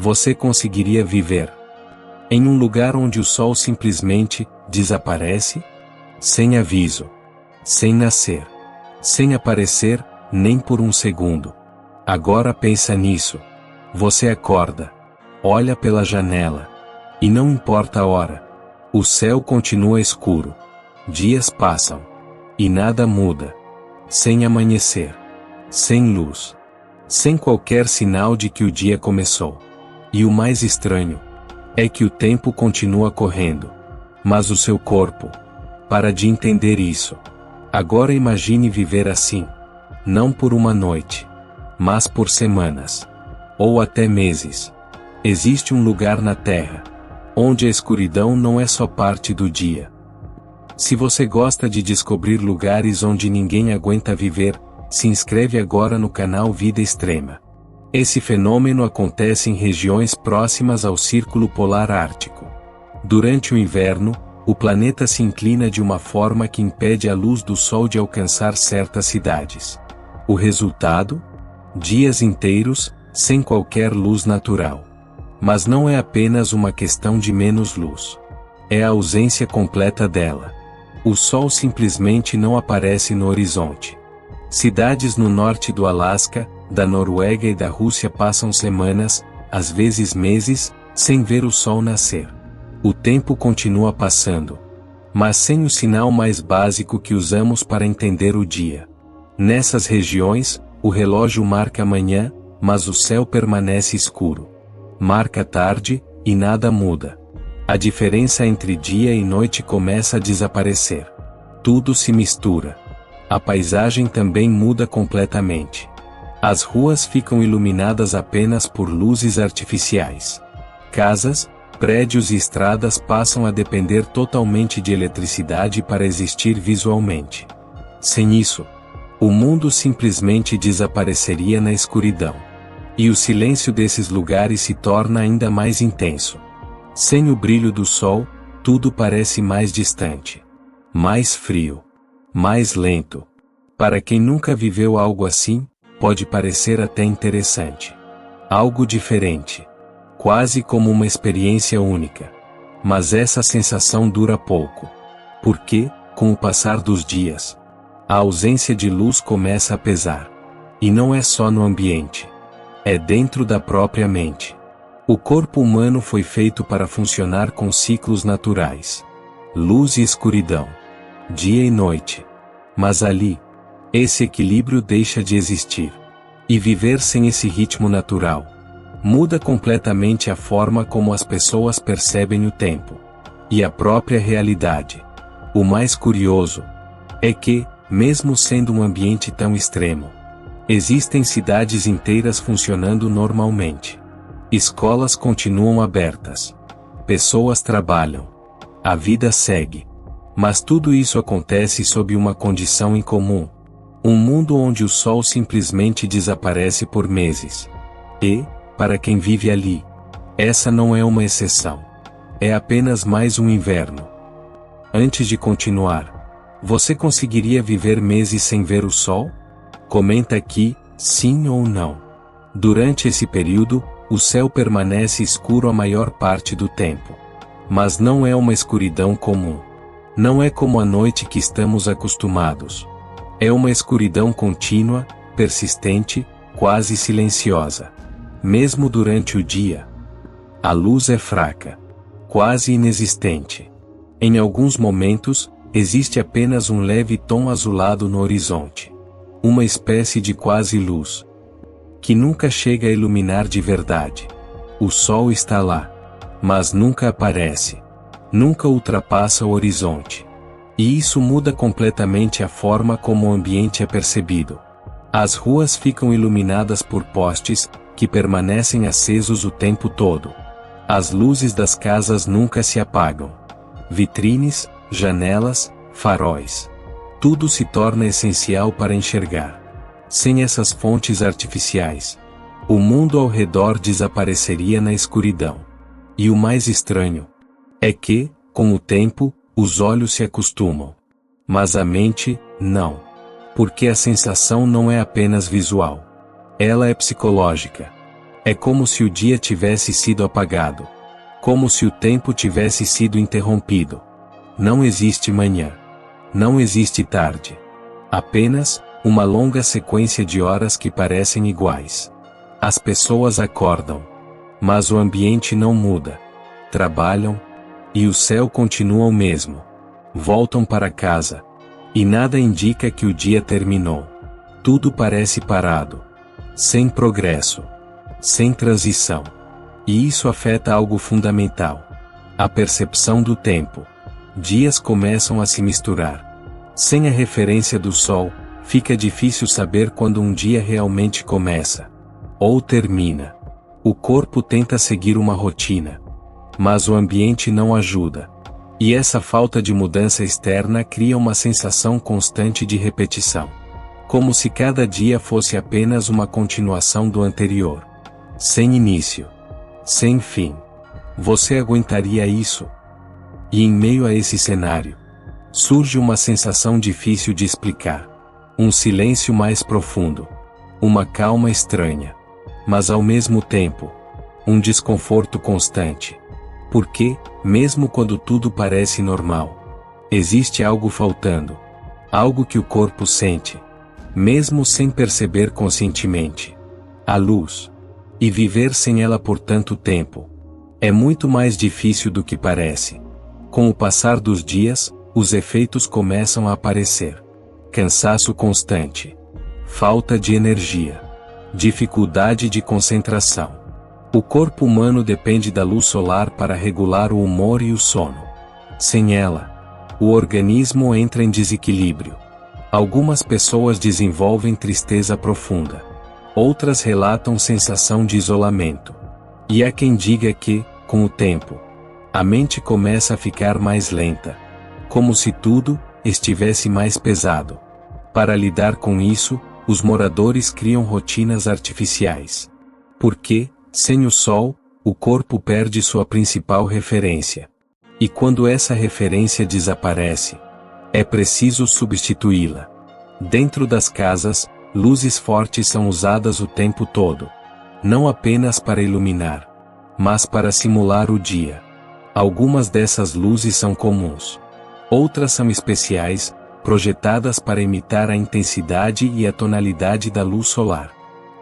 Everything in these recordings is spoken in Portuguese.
Você conseguiria viver em um lugar onde o sol simplesmente desaparece? Sem aviso. Sem nascer. Sem aparecer, nem por um segundo. Agora pensa nisso. Você acorda. Olha pela janela. E não importa a hora. O céu continua escuro. Dias passam. E nada muda. Sem amanhecer. Sem luz. Sem qualquer sinal de que o dia começou. E o mais estranho é que o tempo continua correndo. Mas o seu corpo para de entender isso. Agora imagine viver assim. Não por uma noite, mas por semanas. Ou até meses. Existe um lugar na Terra onde a escuridão não é só parte do dia. Se você gosta de descobrir lugares onde ninguém aguenta viver, se inscreve agora no canal Vida Extrema. Esse fenômeno acontece em regiões próximas ao Círculo Polar Ártico. Durante o inverno, o planeta se inclina de uma forma que impede a luz do Sol de alcançar certas cidades. O resultado? Dias inteiros, sem qualquer luz natural. Mas não é apenas uma questão de menos luz. É a ausência completa dela. O Sol simplesmente não aparece no horizonte. Cidades no norte do Alasca, da Noruega e da Rússia passam semanas, às vezes meses, sem ver o Sol nascer. O tempo continua passando, mas sem o sinal mais básico que usamos para entender o dia. Nessas regiões, o relógio marca manhã, mas o céu permanece escuro. Marca tarde, e nada muda. A diferença entre dia e noite começa a desaparecer. Tudo se mistura. A paisagem também muda completamente. As ruas ficam iluminadas apenas por luzes artificiais. Casas, prédios e estradas passam a depender totalmente de eletricidade para existir visualmente. Sem isso, o mundo simplesmente desapareceria na escuridão. E o silêncio desses lugares se torna ainda mais intenso. Sem o brilho do sol, tudo parece mais distante. Mais frio. Mais lento. Para quem nunca viveu algo assim, pode parecer até interessante. Algo diferente. Quase como uma experiência única. Mas essa sensação dura pouco. Porque, com o passar dos dias, a ausência de luz começa a pesar. E não é só no ambiente. É dentro da própria mente. O corpo humano foi feito para funcionar com ciclos naturais. Luz e escuridão. Dia e noite. Mas ali, esse equilíbrio deixa de existir. E viver sem esse ritmo natural muda completamente a forma como as pessoas percebem o tempo. E a própria realidade. O mais curioso é que, mesmo sendo um ambiente tão extremo, existem cidades inteiras funcionando normalmente. Escolas continuam abertas. Pessoas trabalham. A vida segue. Mas tudo isso acontece sob uma condição incomum. Um mundo onde o sol simplesmente desaparece por meses. E, para quem vive ali, essa não é uma exceção. É apenas mais um inverno. Antes de continuar, você conseguiria viver meses sem ver o sol? Comenta aqui, sim ou não. Durante esse período, o céu permanece escuro a maior parte do tempo. Mas não é uma escuridão comum. Não é como a noite que estamos acostumados. É uma escuridão contínua, persistente, quase silenciosa. Mesmo durante o dia, a luz é fraca, quase inexistente. Em alguns momentos, existe apenas um leve tom azulado no horizonte. Uma espécie de quase luz, que nunca chega a iluminar de verdade. O sol está lá, mas nunca aparece. Nunca ultrapassa o horizonte. E isso muda completamente a forma como o ambiente é percebido. As ruas ficam iluminadas por postes, que permanecem acesos o tempo todo. As luzes das casas nunca se apagam. Vitrines, janelas, faróis. Tudo se torna essencial para enxergar. Sem essas fontes artificiais, o mundo ao redor desapareceria na escuridão. E o mais estranho é que, com o tempo, os olhos se acostumam. Mas a mente, não. Porque a sensação não é apenas visual. Ela é psicológica. É como se o dia tivesse sido apagado. Como se o tempo tivesse sido interrompido. Não existe manhã. Não existe tarde. Apenas uma longa sequência de horas que parecem iguais. As pessoas acordam. Mas o ambiente não muda. Trabalham. E o céu continua o mesmo. Voltam para casa. E nada indica que o dia terminou. Tudo parece parado. Sem progresso. Sem transição. E isso afeta algo fundamental. A percepção do tempo. Dias começam a se misturar. Sem a referência do sol, fica difícil saber quando um dia realmente começa. Ou termina. O corpo tenta seguir uma rotina. Mas o ambiente não ajuda. E essa falta de mudança externa cria uma sensação constante de repetição. Como se cada dia fosse apenas uma continuação do anterior. Sem início. Sem fim. Você aguentaria isso? E em meio a esse cenário, surge uma sensação difícil de explicar. Um silêncio mais profundo. Uma calma estranha. Mas ao mesmo tempo, um desconforto constante. Porque, mesmo quando tudo parece normal, existe algo faltando. Algo que o corpo sente. Mesmo sem perceber conscientemente. A luz. E viver sem ela por tanto tempo. É muito mais difícil do que parece. Com o passar dos dias, os efeitos começam a aparecer. Cansaço constante. Falta de energia. Dificuldade de concentração. O corpo humano depende da luz solar para regular o humor e o sono. Sem ela, o organismo entra em desequilíbrio. Algumas pessoas desenvolvem tristeza profunda. Outras relatam sensação de isolamento. E há quem diga que, com o tempo, a mente começa a ficar mais lenta. Como se tudo estivesse mais pesado. Para lidar com isso, os moradores criam rotinas artificiais. Porque, sem o sol, o corpo perde sua principal referência. E quando essa referência desaparece, é preciso substituí-la. Dentro das casas, luzes fortes são usadas o tempo todo. Não apenas para iluminar, mas para simular o dia. Algumas dessas luzes são comuns. Outras são especiais, projetadas para imitar a intensidade e a tonalidade da luz solar.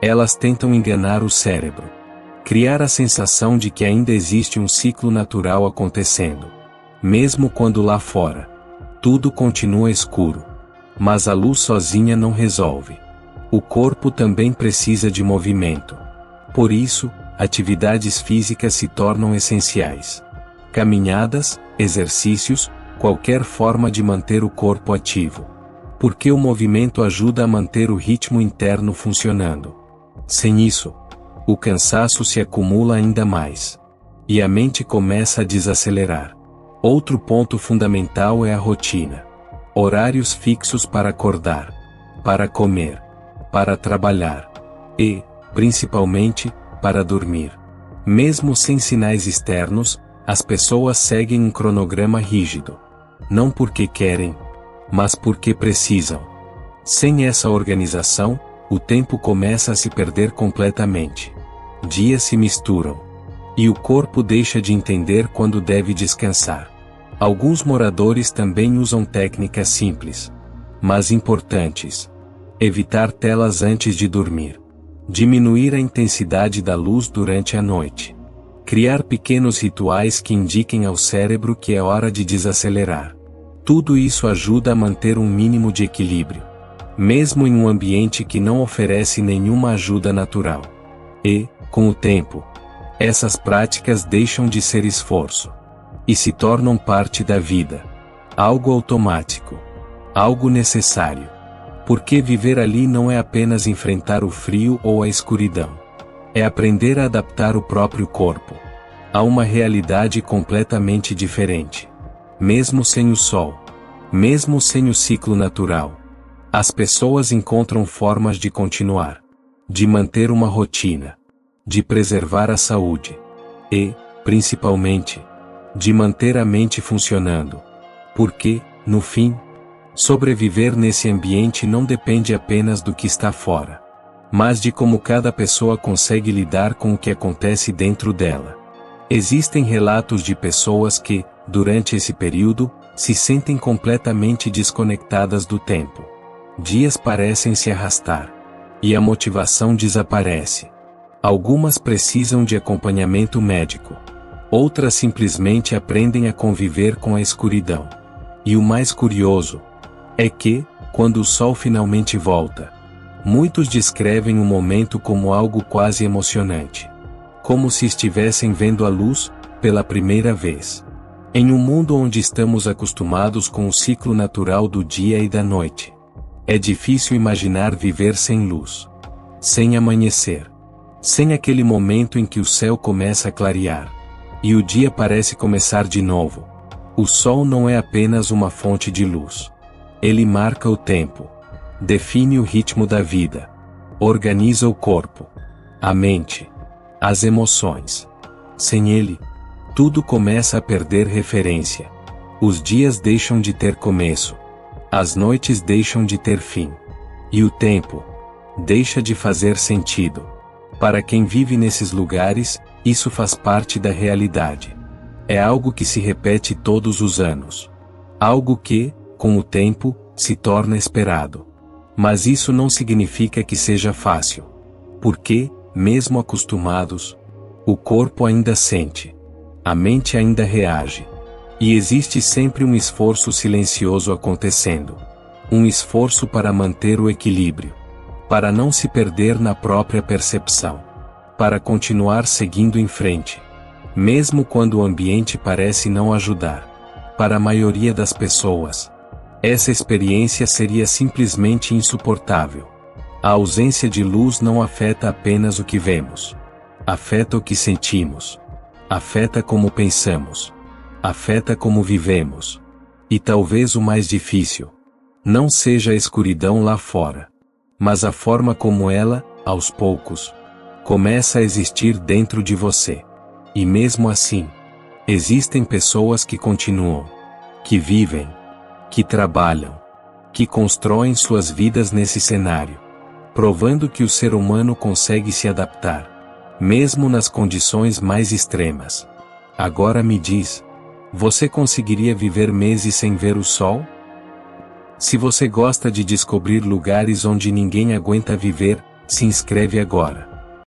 Elas tentam enganar o cérebro. Criar a sensação de que ainda existe um ciclo natural acontecendo. Mesmo quando lá fora, tudo continua escuro. Mas a luz sozinha não resolve. O corpo também precisa de movimento. Por isso, atividades físicas se tornam essenciais. Caminhadas, exercícios, qualquer forma de manter o corpo ativo. Porque o movimento ajuda a manter o ritmo interno funcionando. Sem isso, o cansaço se acumula ainda mais. E a mente começa a desacelerar. Outro ponto fundamental é a rotina. Horários fixos para acordar, para comer, para trabalhar e, principalmente, para dormir. Mesmo sem sinais externos, as pessoas seguem um cronograma rígido. Não porque querem, mas porque precisam. Sem essa organização, o tempo começa a se perder completamente. Dias se misturam. E o corpo deixa de entender quando deve descansar. Alguns moradores também usam técnicas simples, mas importantes. Evitar telas antes de dormir. Diminuir a intensidade da luz durante a noite. Criar pequenos rituais que indiquem ao cérebro que é hora de desacelerar. Tudo isso ajuda a manter um mínimo de equilíbrio. Mesmo em um ambiente que não oferece nenhuma ajuda natural. E, com o tempo, essas práticas deixam de ser esforço. E se tornam parte da vida. Algo automático. Algo necessário. Porque viver ali não é apenas enfrentar o frio ou a escuridão. É aprender a adaptar o próprio corpo a uma realidade completamente diferente. Mesmo sem o sol. Mesmo sem o ciclo natural. As pessoas encontram formas de continuar. De manter uma rotina. De preservar a saúde. E, principalmente, de manter a mente funcionando. Porque, no fim, sobreviver nesse ambiente não depende apenas do que está fora. mas de como cada pessoa consegue lidar com o que acontece dentro dela. Existem relatos de pessoas que, durante esse período, se sentem completamente desconectadas do tempo. Dias parecem se arrastar. E a motivação desaparece. Algumas precisam de acompanhamento médico. Outras simplesmente aprendem a conviver com a escuridão. E o mais curioso é que, quando o sol finalmente volta, muitos descrevem o momento como algo quase emocionante. Como se estivessem vendo a luz, pela primeira vez. Em um mundo onde estamos acostumados com o ciclo natural do dia e da noite, é difícil imaginar viver sem luz. Sem amanhecer. Sem aquele momento em que o céu começa a clarear. E o dia parece começar de novo. O sol não é apenas uma fonte de luz. Ele marca o tempo. Define o ritmo da vida. Organiza o corpo. A mente. As emoções. Sem ele, tudo começa a perder referência. Os dias deixam de ter começo. As noites deixam de ter fim. E o tempo deixa de fazer sentido. Para quem vive nesses lugares, isso faz parte da realidade. É algo que se repete todos os anos. Algo que, com o tempo, se torna esperado. Mas isso não significa que seja fácil. Porque, mesmo acostumados, o corpo ainda sente. A mente ainda reage. E existe sempre um esforço silencioso acontecendo. Um esforço para manter o equilíbrio. Para não se perder na própria percepção. Para continuar seguindo em frente. Mesmo quando o ambiente parece não ajudar. Para a maioria das pessoas, essa experiência seria simplesmente insuportável. A ausência de luz não afeta apenas o que vemos. Afeta o que sentimos. Afeta como pensamos. Afeta como vivemos. E talvez o mais difícil não seja a escuridão lá fora, mas a forma como ela, aos poucos, começa a existir dentro de você. E mesmo assim, existem pessoas que continuam, que vivem, que trabalham, que constroem suas vidas nesse cenário, provando que o ser humano consegue se adaptar, mesmo nas condições mais extremas. Agora me diz, você conseguiria viver meses sem ver o sol? Se você gosta de descobrir lugares onde ninguém aguenta viver, se inscreve agora.